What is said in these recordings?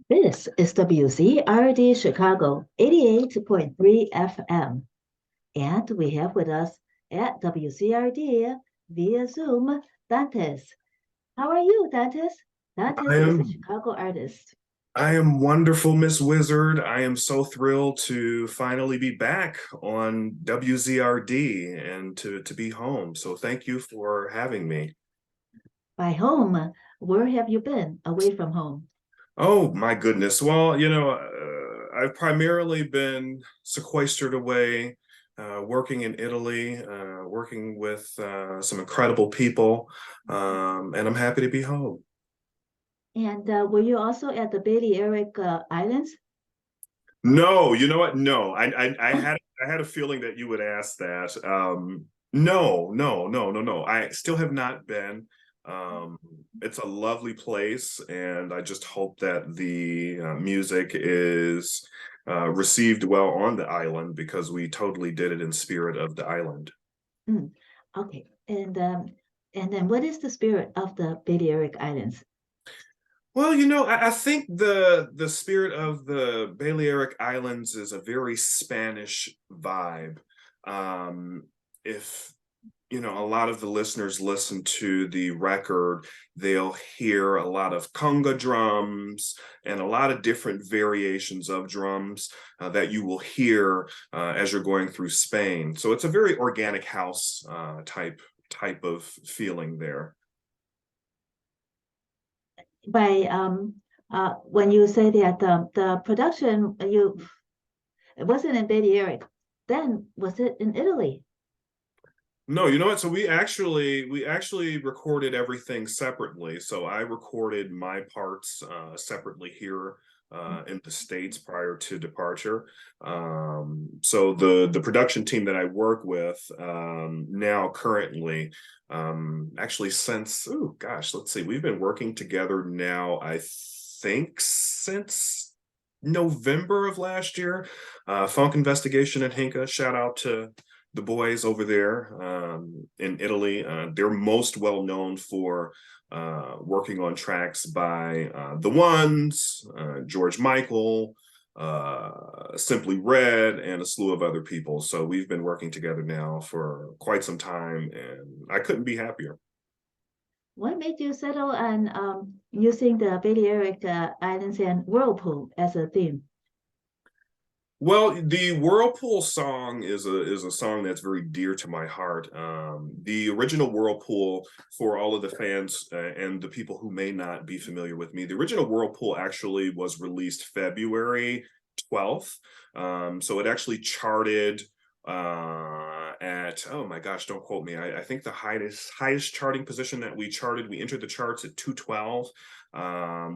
This is WZRD Chicago 88.3 FM. And we have with us at WZRD via Zoom, Dantès. How are you, Dantès? I Dantès is a am Chicago artist. I am wonderful, Miss Wizard. I am so thrilled to finally be back on WZRD and to be home. So thank you for having me. By home, where have you been away from home? Oh my goodness. Well, I've primarily been sequestered away, working in Italy, working with some incredible people, and I'm happy to be home. And were you also at the Balearic Islands? No, you know what? No, I had a feeling that you would ask that. No. I still have not been. It's a lovely place, and I just hope that the music is received well on the island because we totally did it in spirit of the island. Mm, okay. And then what is the spirit of the Balearic Islands? Well, I think the spirit of the Balearic Islands is a very Spanish vibe. If a lot of the listeners listen to the record, they'll hear a lot of conga drums and a lot of different variations of drums that you will hear as you're going through Spain. So it's a very organic house type of feeling there. By when you say that the production it wasn't in Balearic, then was it in Italy? No, you know what? So we actually recorded everything separately. So I recorded my parts separately here in the States prior to departure. So the production team that I work with now currently, actually since, oh gosh, let's see, we've been working together now, I think since November of last year. Phunk Investigation and Hinca, shout out to the boys over there in Italy. They're most well known for working on tracks by The Ones, George Michael, Simply Red, and a slew of other people. So we've been working together now for quite some time, and I couldn't be happier. What made you settle on using the Balearic Islands and Whirlpool as a theme? Well, the Whirlpool song is a song that's very dear to my heart. The original Whirlpool, for all of the fans and the people who may not be familiar with me, the original Whirlpool actually was released February 12th. So it actually charted at, oh my gosh, don't quote me. I think the highest charting position that we charted, we entered the charts at 212.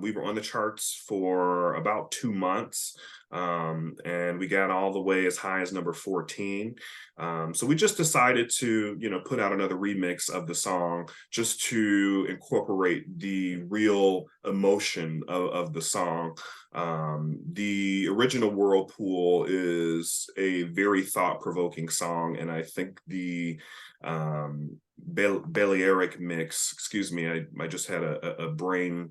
We were on the charts for about 2 months, and we got all the way as high as number 14. So we just decided to, put out another remix of the song just to incorporate the real emotion of the song. The original Whirlpool is a very thought-provoking song, and I think the Balearic mix, excuse me, I just had a brain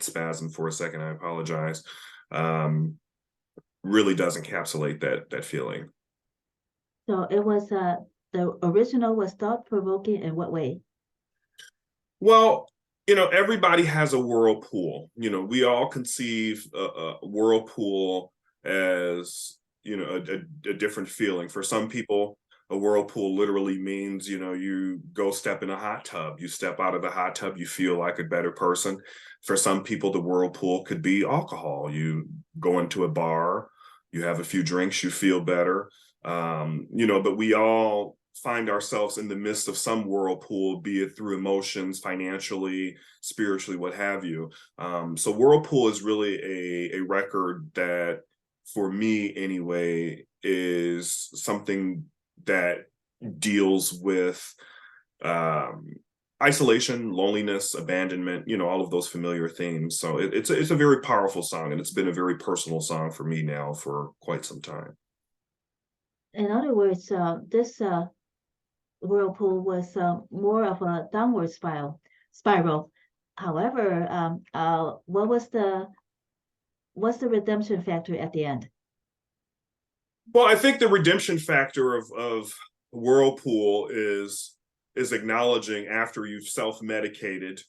spasm for a second. I apologize. Really does encapsulate that feeling. So it was the original was thought-provoking in what way? Well, everybody has a whirlpool. We all conceive a whirlpool as, a different feeling. For some people, a whirlpool literally means, you go step in a hot tub. You step out of the hot tub, you feel like a better person. For some people, the whirlpool could be alcohol. You go into a bar, you have a few drinks, you feel better. But we all find ourselves in the midst of some whirlpool, be it through emotions, financially, spiritually, what have you. So Whirlpool is really a record that, for me anyway, is something that deals with isolation, loneliness, abandonment, all of those familiar themes. So it's a very powerful song, and it's been a very personal song for me now for quite some time. In other words, this Whirlpool was more of a downward spiral. However, what's the redemption factor at the end? Well, I think the redemption factor of Whirlpool is acknowledging after you've self-medicated,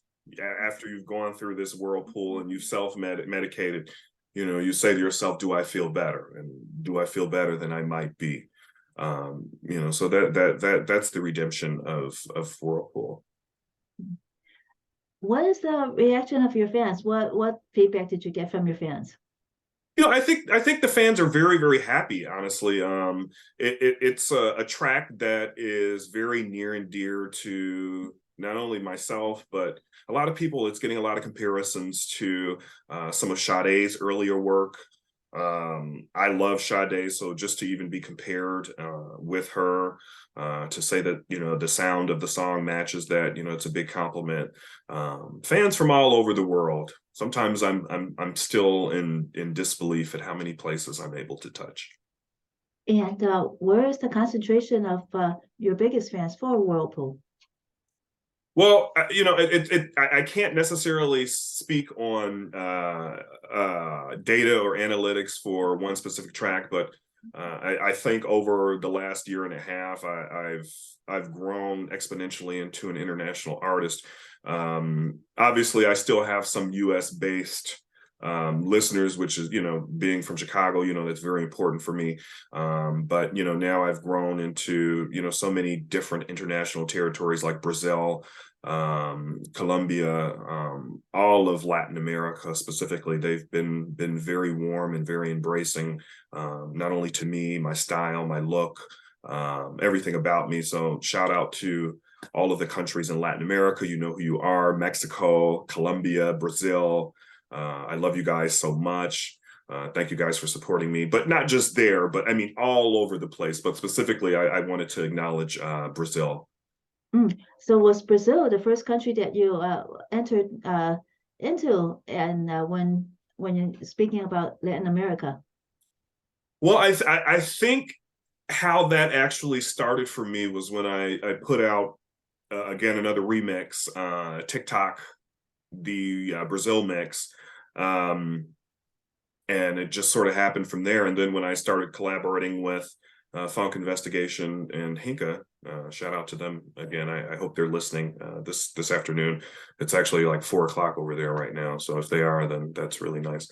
after you've gone through this Whirlpool and you've self-medicated, you say to yourself, do I feel better? And do I feel better than I might be? So that's the redemption of Whirlpool. What is the reaction of your fans? What feedback did you get from your fans? I think the fans are very, very happy, honestly. It's a track that is very near and dear to not only myself, but a lot of people. It's getting a lot of comparisons to some of Sade's earlier work. I love Sade, so just to even be compared with her, to say that the sound of the song matches that, it's a big compliment. Fans from all over the world. Sometimes I'm still in disbelief at how many places I'm able to touch. And where is the concentration of your biggest fans for Whirlpool? Well, I can't necessarily speak on data or analytics for one specific track, but I think over the last year and a half, I've grown exponentially into an international artist. Obviously, I still have some U.S. based listeners, which is, being from Chicago, that's very important for me. But, now I've grown into, so many different international territories like Brazil, Colombia, all of Latin America specifically. They've been very warm and very embracing, not only to me, my style, my look, everything about me. So shout out to all of the countries in Latin America. You know who you are: Mexico, Colombia, Brazil. I love you guys so much. Thank you guys for supporting me, but not just there, but I mean all over the place. But specifically, I wanted to acknowledge Brazil. So was Brazil the first country that you entered into, and when you're speaking about Latin America? Well, I think how that actually started for me was when I put out again another remix, TikTok, the Brazil mix, and it just sort of happened from there. And then when I started collaborating with Phunk Investigation and Hinca, shout out to them again. I hope they're listening this afternoon. It's actually like 4:00 over there right now, so if they are, then that's really nice.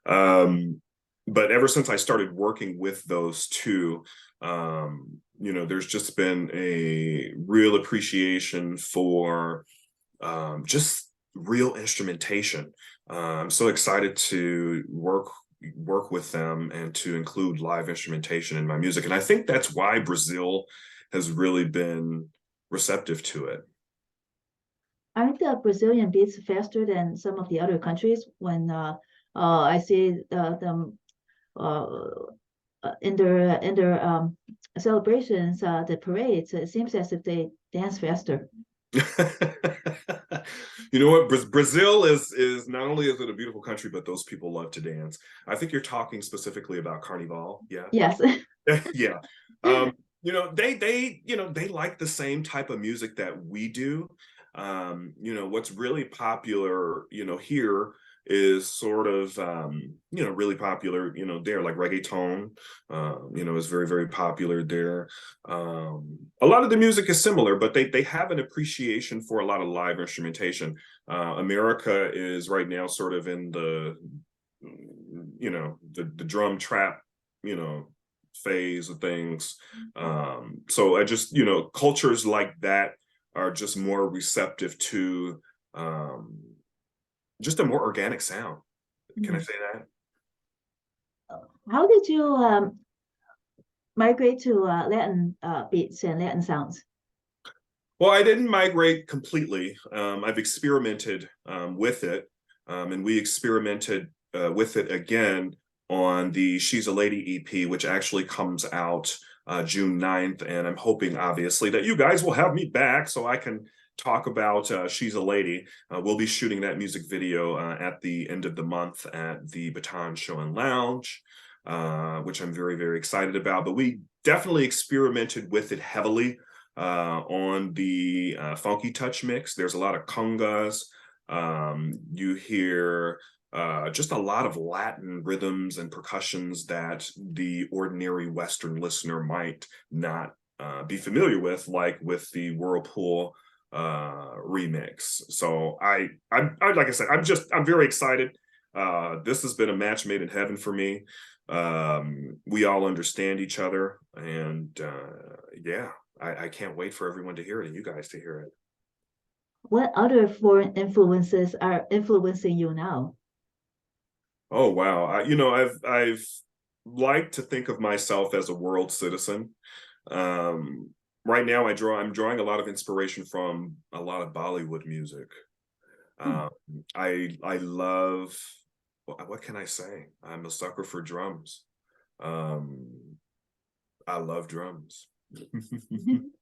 But ever since I started working with those two, there's just been a real appreciation for just real instrumentation. I'm so excited to work with them and to include live instrumentation in my music. And I think that's why Brazil has really been receptive to it. Aren't the Brazilian beats faster than some of the other countries? When I see them in their celebrations, the parades, it seems as if they dance faster. You know what? Brazil is not only is it a beautiful country, but those people love to dance. I think you're talking specifically about Carnival. Yeah. Yes. Yeah. They like the same type of music that we do. What's really popular, here is sort of, really popular, there, like reggaeton, is very, very popular there. A lot of the music is similar, but they have an appreciation for a lot of live instrumentation. America is right now sort of in the drum trap, phase of things. So I just, cultures like that are just more receptive to just a more organic sound. Can I say that? How did you migrate to Latin beats and Latin sounds? Well, I didn't migrate completely. I've experimented with it, and we experimented with it again on the She's a Lady EP, which actually comes out June 9th. And I'm hoping, obviously, that you guys will have me back so I can talk about She's a Lady. We'll be shooting that music video at the end of the month at the Baton Show Lounge, which I'm very, very excited about. But we definitely experimented with it heavily on the Funky Touch mix. There's a lot of congas, You hear just a lot of Latin rhythms and percussions that the ordinary Western listener might not be familiar with, like with the Whirlpool remix. So I like I said, I'm very excited. This has been a match made in heaven for me. We all understand each other, and yeah, I can't wait for everyone to hear it and you guys to hear it. What other foreign influences are influencing you now? Oh wow, I've liked to think of myself as a world citizen. Right now, I'm drawing a lot of inspiration from a lot of Bollywood music. Um, I love, what can I say? I'm a sucker for drums. Um, I love drums.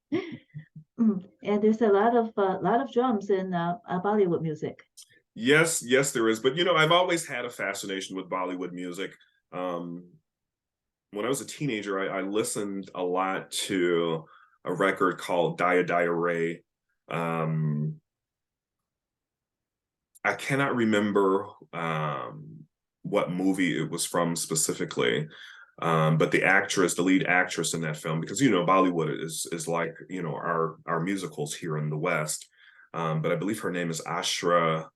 And there's a lot of drums in Bollywood music. Yes, there is. But I've always had a fascination with Bollywood music. When I was a teenager, I listened a lot to a record called Daya Daya Ray. I cannot remember what movie it was from specifically, but the lead actress in that film, because Bollywood is like our musicals here in the West, but I believe her name is Ashra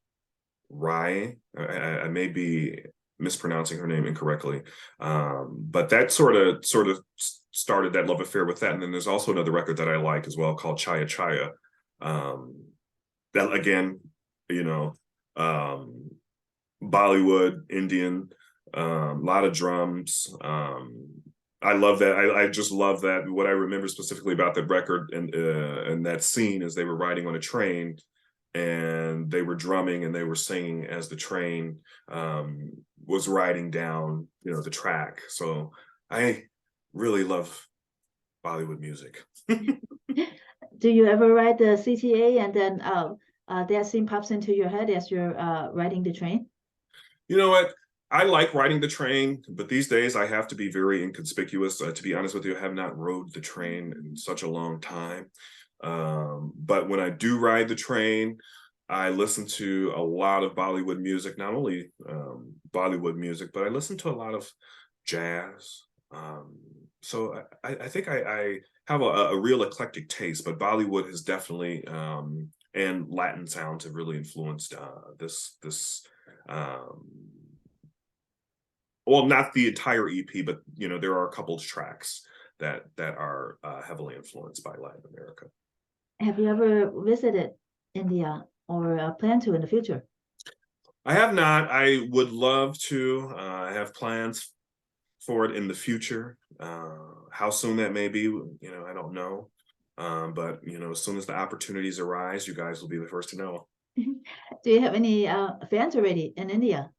Rai. I may be mispronouncing her name incorrectly, but that sort of started that love affair with that. And then there's also another record that I like as well called Chaya Chaya. That again, you know, Bollywood, Indian, a lot of drums. I love that. I just love that. What I remember specifically about that record and that scene is they were riding on a train and they were drumming and they were singing as the train was riding down, the track. So I really love Bollywood music. Do you ever ride the CTA and then that scene pops into your head as you're riding the train? You know what? I like riding the train, but these days I have to be very inconspicuous. To be honest with you, I have not rode the train in such a long time. But when I do ride the train, I listen to a lot of Bollywood music, not only Bollywood music, but I listen to a lot of jazz. So I think I have a real eclectic taste, but Bollywood has definitely and Latin sounds have really influenced this well, not the entire EP, but there are a couple of tracks that are heavily influenced by Latin America. Have you ever visited India or plan to in the future? I have not. I would love to. I have plans for it in the future. How soon that may be, I don't know. But as soon as the opportunities arise, you guys will be the first to know. Do you have any fans already in India?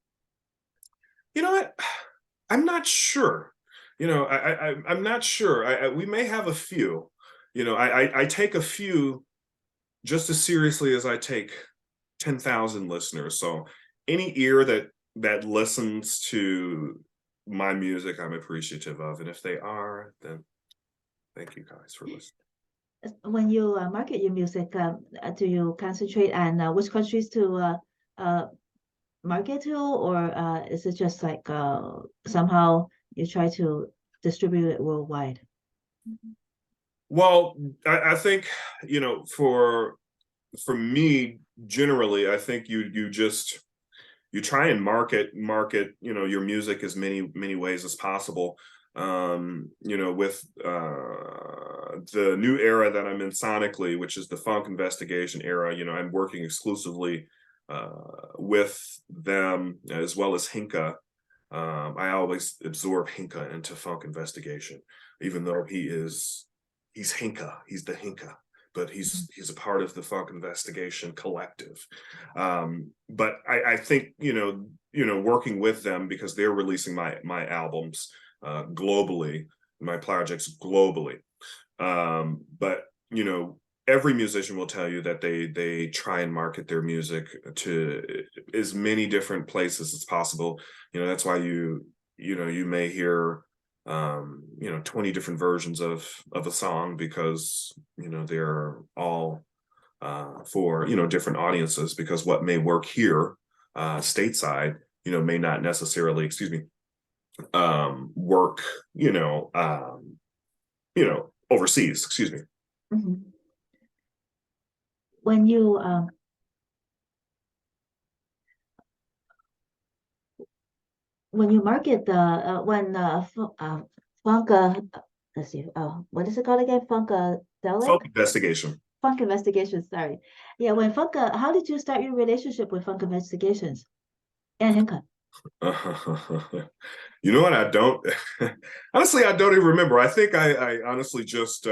You know what? I'm not sure. I'm not sure. We may have a few. I take a few just as seriously as I take 10,000 listeners. So any ear that listens to my music, I'm appreciative of. And if they are, then thank you guys for listening. When you market your music, do you concentrate on which countries to market to, or is it just like somehow you try to distribute it worldwide? Well, I think for me generally, I think you try and market your music as many ways as possible. With the new era that I'm in sonically, which is the Phunk Investigation era, I'm working exclusively with them as well as Hinca. I always absorb Hinca into Phunk Investigation, even though he's Hinca, he's the Hinca, but he's a part of the Phunk Investigation collective. But I think working with them, because they're releasing my albums globally, my projects globally. But every musician will tell you that they try and market their music to as many different places as possible. That's why you may hear 20 different versions of a song, because they're all for, different audiences, because what may work here stateside, may not necessarily, work, overseas, excuse me. Mhm. When you market the Phunk, let's see, what is it called again? Phunk Investigation. Phunk Investigations, sorry. Yeah, when Phunk, how did you start your relationship with Phunk Investigations and Hinca? You know what? I don't honestly, I don't even remember. I think I honestly just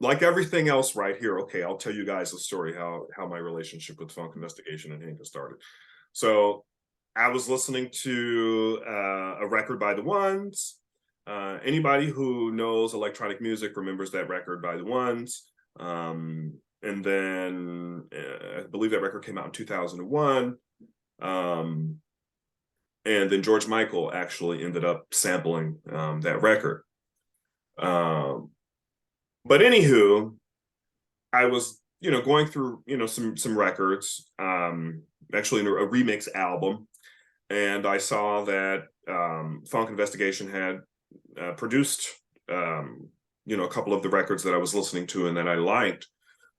like everything else right here. Okay, I'll tell you guys the story how my relationship with Phunk Investigation and Hinca started. So I was listening to a record by the Ones. Anybody who knows electronic music remembers that record by the Ones. And then I believe that record came out in 2001. And then George Michael actually ended up sampling that record. But anywho, I was, going through, some records, actually a remix album, and I saw that Phunk Investigation had produced, a couple of the records that I was listening to and that I liked,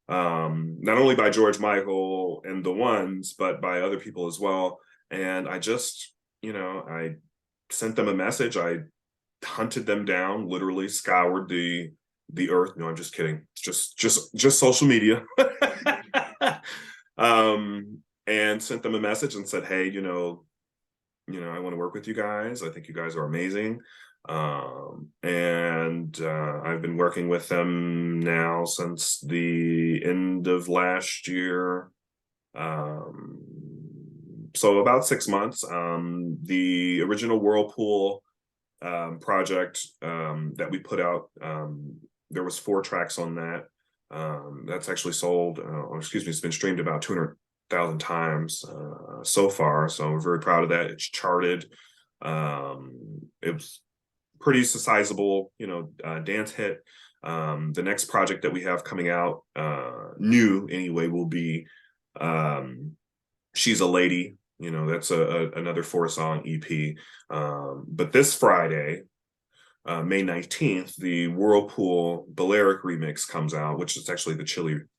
not only by George Michael and the Ones, but by other people as well. And I just, I sent them a message. I hunted them down, literally scoured the earth. No, I'm just kidding. Just social media. And sent them a message and said, hey, I want to work with you guys. I think you guys are amazing. And I've been working with them now since the end of last year. So about 6 months. The original Whirlpool project that we put out, there was 4 tracks on that. That's actually sold, it's been streamed about 200,000 times so far. So we're very proud of that. It's charted. It was pretty sizable, dance hit. The next project that we have coming out, new anyway, will be She's a Lady. That's another 4-song EP. But this Friday, May 19th, the Whirlpool Balearic remix comes out, which is actually the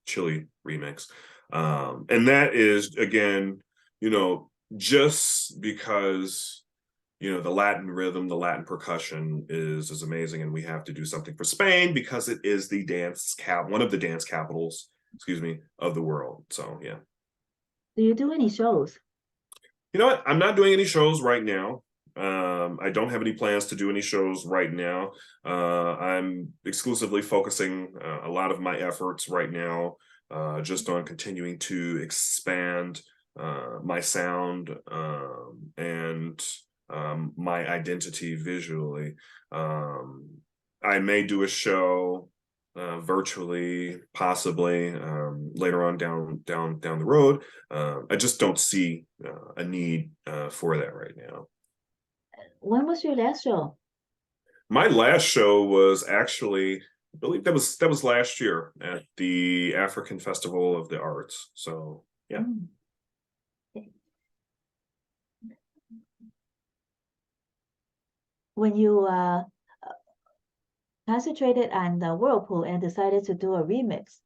Chili remix. And that is, again, just because, the Latin rhythm, the Latin percussion is amazing. And we have to do something for Spain because it is the one of the dance capitals, of the world. So, yeah. Do you do any shows? You know what? I'm not doing any shows right now. I don't have any plans to do any shows right now. I'm exclusively focusing a lot of my efforts right now just on continuing to expand my sound and my identity visually. I may do a show virtually, possibly later on down the road. I just don't see a need for that right now. When was your last show? My last show was actually, I believe that was last year at the African Festival of the Arts. So yeah. When you concentrated on the Whirlpool and decided to do a remix,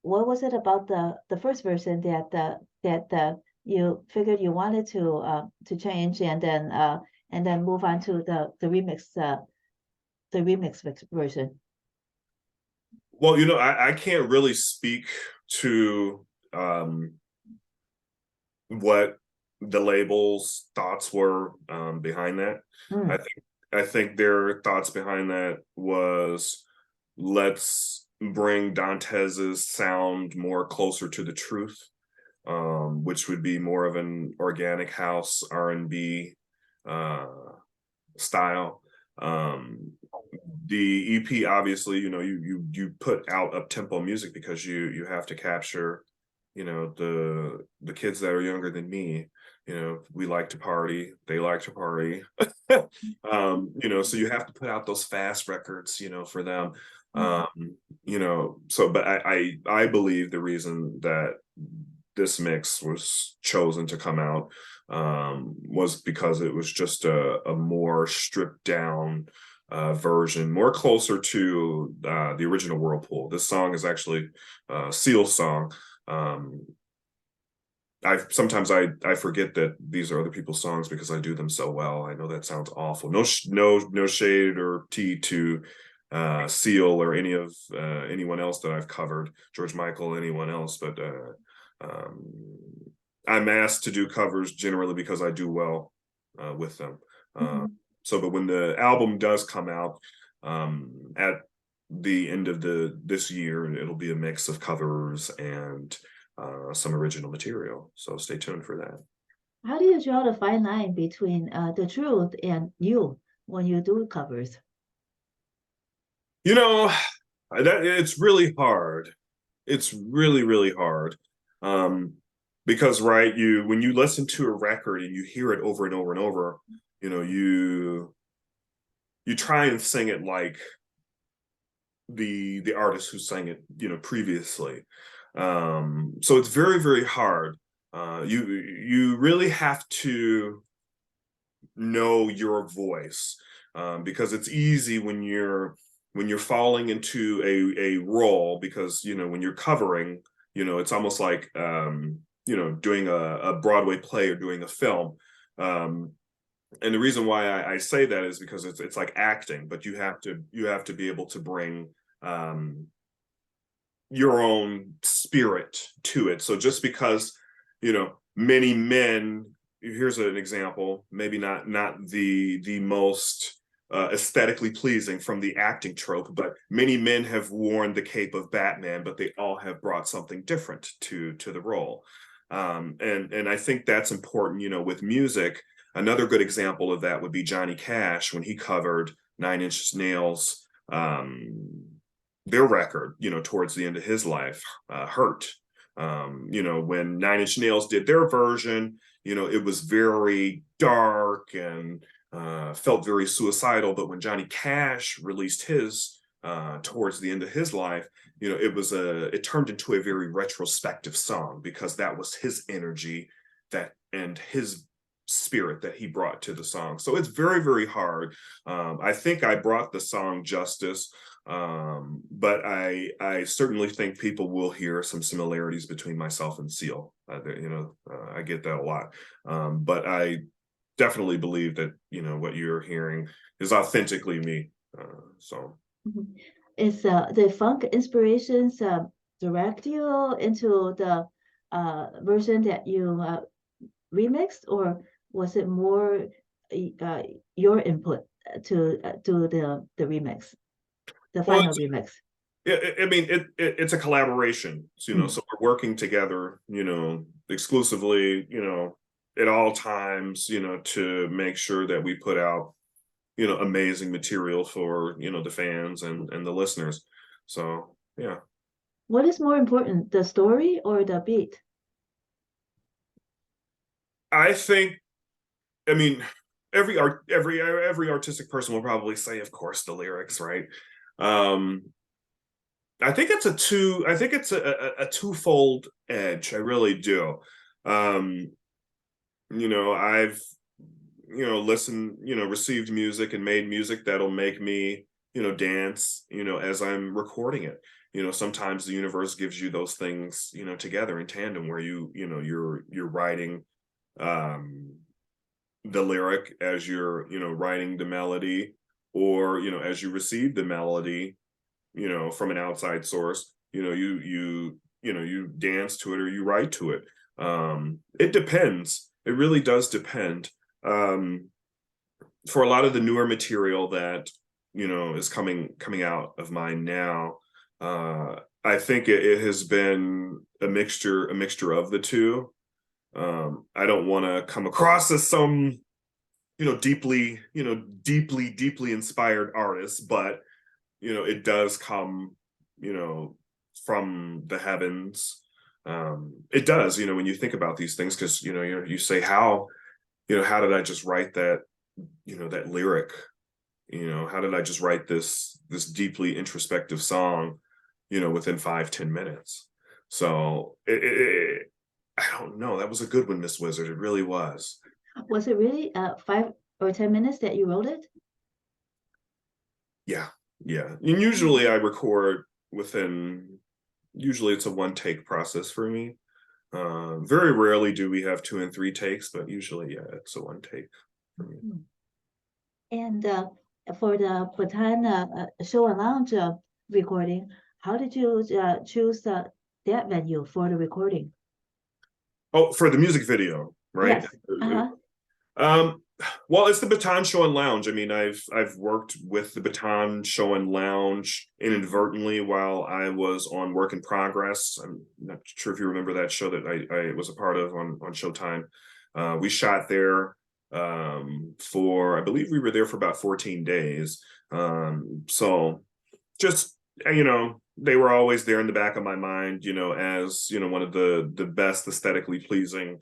what was it about the first version that you figured you wanted to change and then move on to the remix version? Well, I can't really speak to what the label's thoughts were behind that. I think their thoughts behind that was, let's bring Dantes's sound more closer to the truth, which would be more of an organic house R&B style. The EP, obviously, you put out up-tempo music because you have to capture, the kids that are younger than me. We like to party, they like to party. So you have to put out those fast records, for them. You know, so but I believe the reason that this mix was chosen to come out was because it was just a more stripped down version, more closer to the original Whirlpool. This song is actually Seal's song. Sometimes I forget that these are other people's songs because I do them so well. I know that sounds awful. No shade or tea to Seal or anyone else that I've covered, George Michael, anyone else, but um, I'm asked to do covers generally because I do well with them. So, but when the album does come out at the end of this year, it'll be a mix of covers and some original material. So stay tuned for that. How do you draw the fine line between the truth and you when you do covers? You know, that it's really hard. It's really hard. Because right, when you listen to a record and you hear it over and over and over, you know, you try and sing it like the artist who sang it, you know, previously. So it's very hard. You really have to know your voice, because it's easy when you're falling into a role, because you know when you're covering, you know, it's almost like you know, doing a Broadway play or doing a film. And the reason why I say that is because it's like acting, but you have to be able to bring your own spirit to it. So just because, you know, many men, here's an example, maybe not the most aesthetically pleasing from the acting trope, but many men have worn the cape of Batman, but they all have brought something different to the role. And I think that's important, you know, with music. Another good example of that would be Johnny Cash when he covered Nine Inch Nails, their record, you know, towards the end of his life, Hurt. You know, when Nine Inch Nails did their version, you know, it was very dark and felt very suicidal. But when Johnny Cash released his towards the end of his life, you know, it turned into a very retrospective song because that was his energy and his spirit that he brought to the song. So it's very hard. I think I brought the song justice. But I certainly think people will hear some similarities between myself and Seal. You know, I get that a lot. But I definitely believe that, you know, what you're hearing is authentically me. So Is the funk inspirations direct you into the version that you remixed, or was it more your input to the remix? The well, final remix. I mean, it's a collaboration, you know, so we're working together, you know, exclusively, you know, at all times, you know, to make sure that we put out, you know, amazing material for, you know, the fans and the listeners. So, yeah. What is more important, the story or the beat? I think, I mean, every artistic person will probably say, of course, the lyrics, right? I think it's a twofold edge. I really do. You know, I've, you know, received music and made music that'll make me, you know, dance, you know, as I'm recording it. You know, sometimes the universe gives you those things, you know, together in tandem where you know, you're writing the lyric as you're, you know, writing the melody, or, you know, as you receive the melody, you know, from an outside source, you know, you dance to it or you write to it. It depends. It really does depend. For a lot of the newer material that, you know, is coming out of mine now, I think it has been a mixture of the two. I don't want to come across as some, you know, deeply inspired artist, but you know, it does come, you know, from the heavens. It does, you know, when you think about these things, because, you know, you say, how, you know, how did I just write that, you know, that lyric, how did I just write this deeply introspective song, within 5-10 minutes? So I don't know. That was a good one, Miss Wizard. It really was. Was it really 5 or 10 minutes that you wrote it? Yeah. And usually I record usually it's a one take process for me. Very rarely do we have 2 and 3 takes, but usually, yeah, it's a one take for me. And for the Baton Show Lounge recording, how did you choose that venue for the recording? Oh, for the music video, right? Yes. Well, it's the Baton Show Lounge. I mean, I've worked with the Baton Show Lounge inadvertently while I was on Work in Progress. I'm not sure if you remember that show that I was a part of on Showtime. We shot there I believe we were there for about 14 days. So just, they were always there in the back of my mind, as, one of the best aesthetically pleasing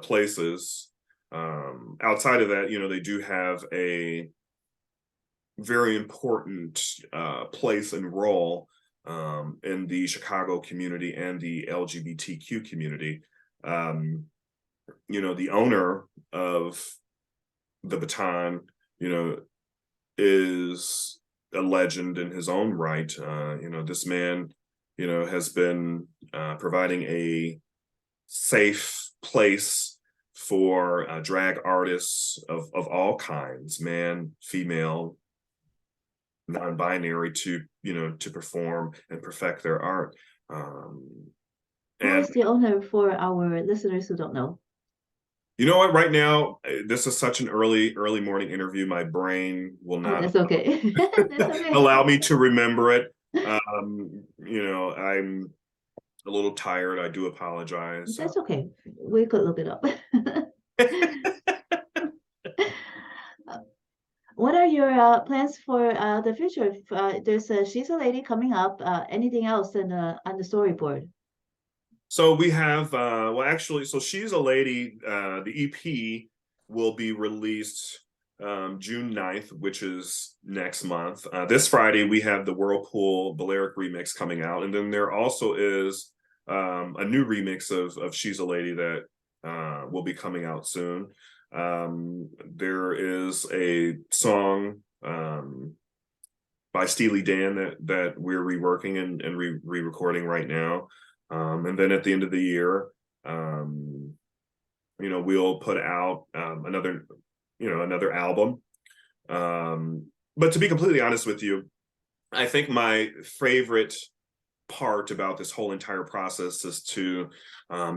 places. Outside of that, they do have a very important place and role in the Chicago community and the LGBTQ community. The owner of the Baton, is a legend in his own right. This man, has been providing a safe place for drag artists of all kinds, man, female, non-binary, to perform and perfect their art. Who is the owner for our listeners who don't know? You know what? Right now, this is such an early morning interview. My brain will not. That's okay. That's okay. Allow me to remember it. I'm a little tired. I do apologize. That's okay. We could look it up. What are your plans for the future? There's She's a Lady coming up. Anything else on the storyboard? So we have, so She's a Lady, the EP will be released June 9th, which is next month. This Friday, we have the Whirlpool Balearic remix coming out. And then there also is a new remix of She's a Lady that will be coming out soon. There is a song by Steely Dan that we're reworking and re-recording right now. And then at the end of the year, we'll put out another album. But to be completely honest with you, I think my favorite part about this whole entire process is to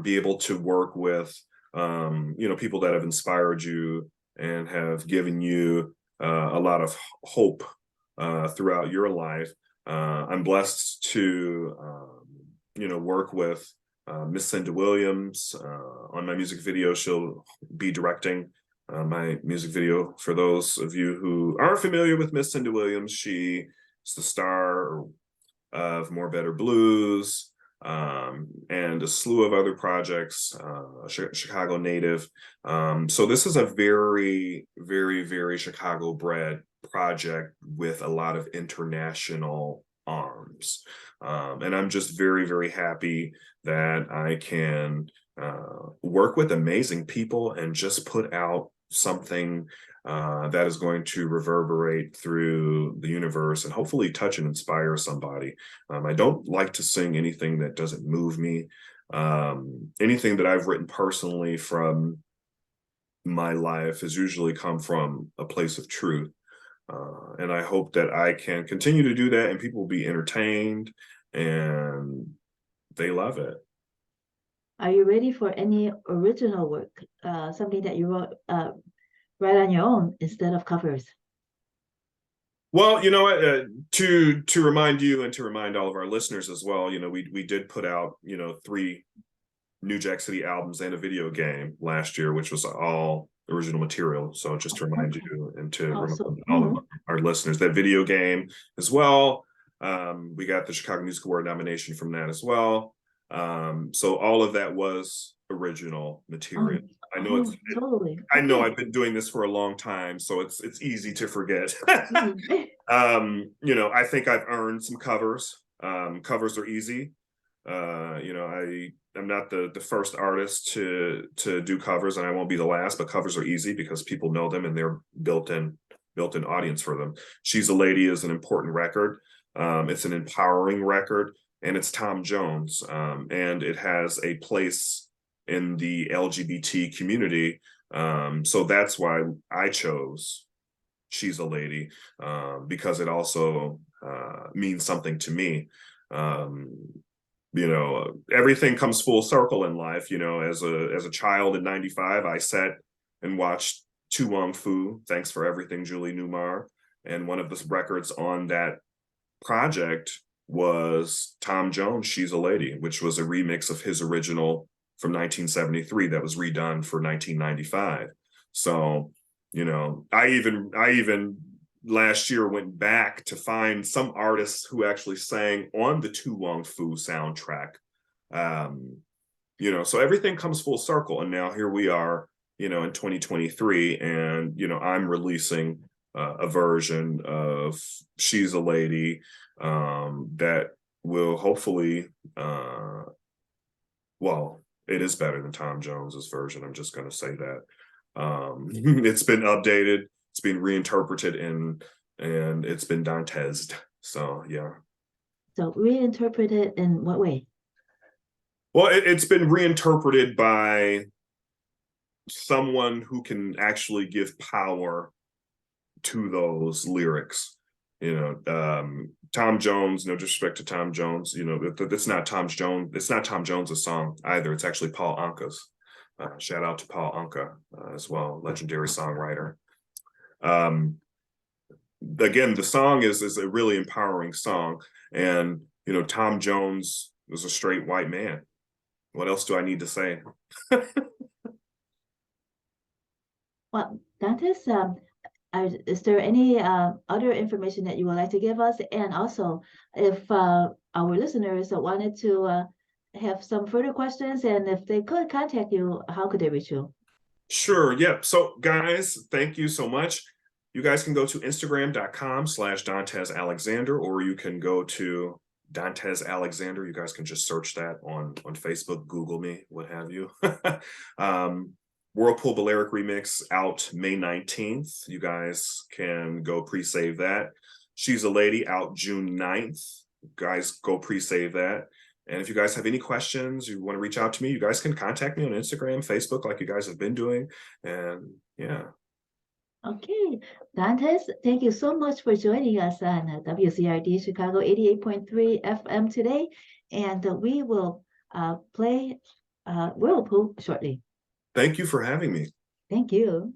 be able to work with people that have inspired you and have given you a lot of hope throughout your life. I'm blessed to work with Miss Cynda Williams on my music video. She'll be directing my music video. For those of you who aren't familiar with Miss Cynda Williams, she is the star of More Better Blues and a slew of other projects, Chicago native. So this is a very, very, very Chicago-bred project with a lot of international arms. And I'm just very, very happy that I can work with amazing people and just put out something that is going to reverberate through the universe and hopefully touch and inspire somebody. I don't like to sing anything that doesn't move me. Anything that I've written personally from my life has usually come from a place of truth. And I hope that I can continue to do that and people will be entertained and they love it. Are you ready for any original work? Something that you wrote right on your own instead of covers? Well, to remind you and to remind all of our listeners as well, we did put out, 3 New Jack City albums and a video game last year, which was all original material. So just to remind you and to remind all of our listeners, that video game as well. We got the Chicago Music Award nomination from that as well. So all of that was original material. I I know it's totally. I know Okay. I've been doing this for a long time, so it's easy to forget. Mhm. You know, I think I've earned some covers. Covers are easy. You know, I'm not the first artist to do covers, and I won't be the last, but covers are easy because people know them and they're built-in audience for them. She's a Lady is an important record. It's an empowering record, and it's Tom Jones, and it has a place in the LGBT community. So that's why I chose She's a Lady, because it also means something to me. You know, everything comes full circle in life. You know, as a child in '95, I sat and watched Tu Wong Fu, Thanks for Everything, Julie Newmar, and one of the records on that project was Tom Jones, She's a Lady, which was a remix of his original from 1973 that was redone for 1995. So, you know, I even last year went back to find some artists who actually sang on the Tu Wong Fu soundtrack. You know, so everything comes full circle, and now here we are, you know, in 2023, and you know, I'm releasing a version of She's a Lady that will hopefully, well, it is better than Tom Jones's version. I'm just going to say that. It's been updated, it's been reinterpreted, and it's been Dantes'd. So yeah. So reinterpreted in what way? Well, it's been reinterpreted by someone who can actually give power to those lyrics. You know, Tom Jones, no disrespect to Tom Jones, you know, it's not Tom Jones, it's not Tom Jones's song either. It's actually Paul Anka's. Shout out to Paul Anka as well, legendary songwriter. Again, the song is a really empowering song, and you know, Tom Jones was a straight white man. What else do I need to say? Well, Dantes, is there any other information that you would like to give us? And also, if our listeners wanted to have some further questions, and if they could contact you, how could they reach you? Sure. Yep. So guys, thank you so much. You guys can go to Instagram.com/Dantès Alexander, or you can go to Dantès Alexander. You guys can just search that on Facebook, Google me, what have you. Whirlpool Balearic Remix out May 19th. You guys can go pre-save that. She's a Lady out June 9th. Guys, go pre-save that. And if you guys have any questions, you want to reach out to me, you guys can contact me on Instagram, Facebook, like you guys have been doing. And yeah. Okay, Dantes, thank you so much for joining us on WZRD Chicago 88.3 FM today. And we will play Whirlpool shortly. Thank you for having me. Thank you.